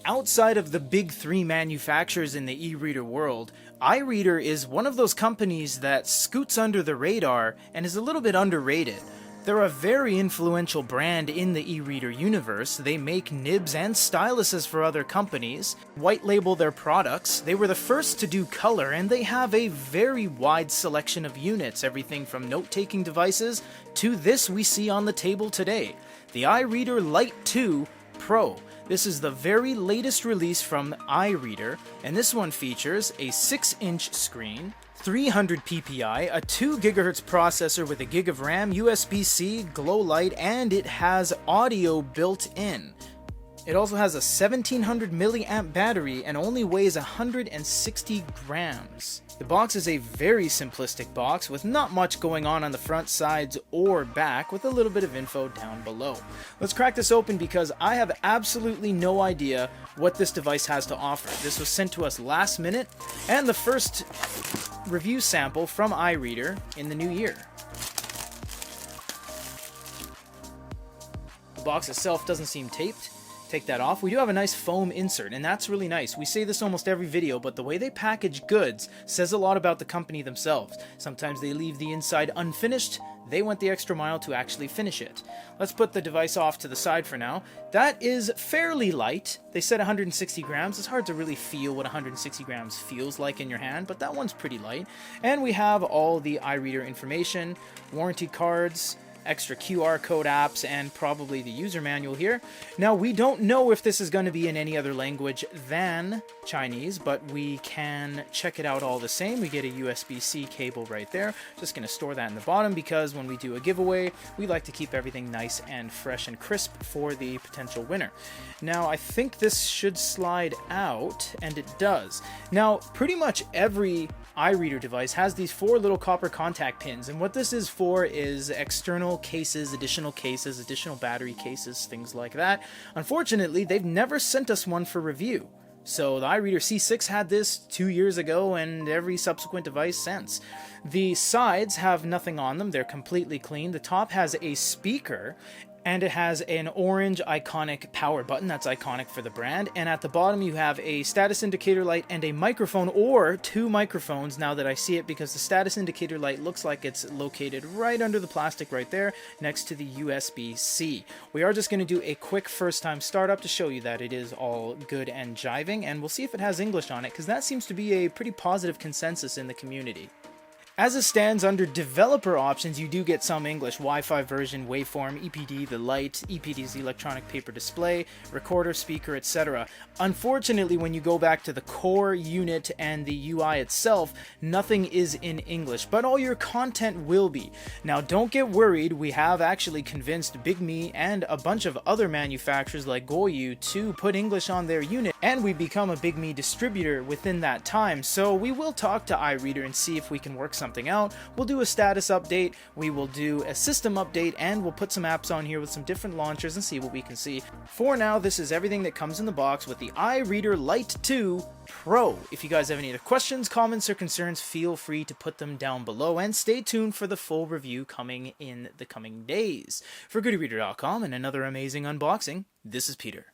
Outside of the big three manufacturers in the e-reader world, iReader is one of those companies that scoots under the radar and is a little bit underrated. They're a very influential brand in the e-reader universe. They make nibs and styluses for other companies, white label their products. They were the first to do color, and they have a very wide selection of units, everything from note-taking devices to this we see on the table today, the iReader Lite 2 Pro. This is the very latest release from iReader, and this one features a 6-inch screen, 300 ppi, a 2 GHz processor with a gig of RAM, USB-C, glow light, and it has audio built in. It also has a 1700 milliamp battery and only weighs 160 grams. The box is a very simplistic box with not much going on the front, sides, or back, with a little bit of info down below. Let's crack this open because I have absolutely no idea what this device has to offer. This was sent to us last minute, and the first review sample from iReader in the new year. The box itself doesn't seem taped. Take that off. We do have a nice foam insert, and that's really nice. We say this almost every video, but the way they package goods says a lot about the company themselves. Sometimes they leave the inside unfinished. They went the extra mile to actually finish it. Let's put the device off to the side for now. That is fairly light. They said 160 grams. It's hard to really feel what 160 grams feels like in your hand, but that one's pretty light. And we have all the iReader information, warranty cards, extra QR code apps, and probably the user manual here. Now, we don't know if this is going to be in any other language than Chinese, but we can check it out all the same. We get a USB-C cable right there. Just going to store that in the bottom because when we do a giveaway, we like to keep everything nice and fresh and crisp for the potential winner. Now, I think this should slide out, and it does. Now, pretty much every iReader device has these 4 little copper contact pins, and what this is for is external cases, additional battery cases, things like that. Unfortunately, they've never sent us one for review. So the iReader C6 had this 2 years ago, and every subsequent device since. The sides have nothing on them, they're completely clean. The top has a speaker, and it has an orange iconic power button that's iconic for the brand. And at the bottom you have a status indicator light and a microphone, or 2 microphones now that I see it, because the status indicator light looks like it's located right under the plastic right there next to the USB-C. We are just going to do a quick first time startup to show you that it is all good and jiving, and we'll see if it has English on it, because that seems to be a pretty positive consensus in the community. As it stands under developer options, you do get some English: Wi-Fi version, waveform, EPD, the light, EPD's the electronic paper display, recorder, speaker, etc. Unfortunately, when you go back to the core unit and the UI itself, nothing is in English, but all your content will be. Now, don't get worried, we have actually convinced Big Me and a bunch of other manufacturers like Goyu to put English on their unit, and we become a Big Me distributor within that time, so we will talk to iReader and see if we can work something out. We'll do a status update, we will do a system update, and we'll put some apps on here with some different launchers and see what we can see. For now, this is everything that comes in the box with the iReader Lite 2 Pro. If you guys have any other questions, comments, or concerns, feel free to put them down below, and stay tuned for the full review coming in the coming days. For GoodyReader.com and another amazing unboxing, this is Peter.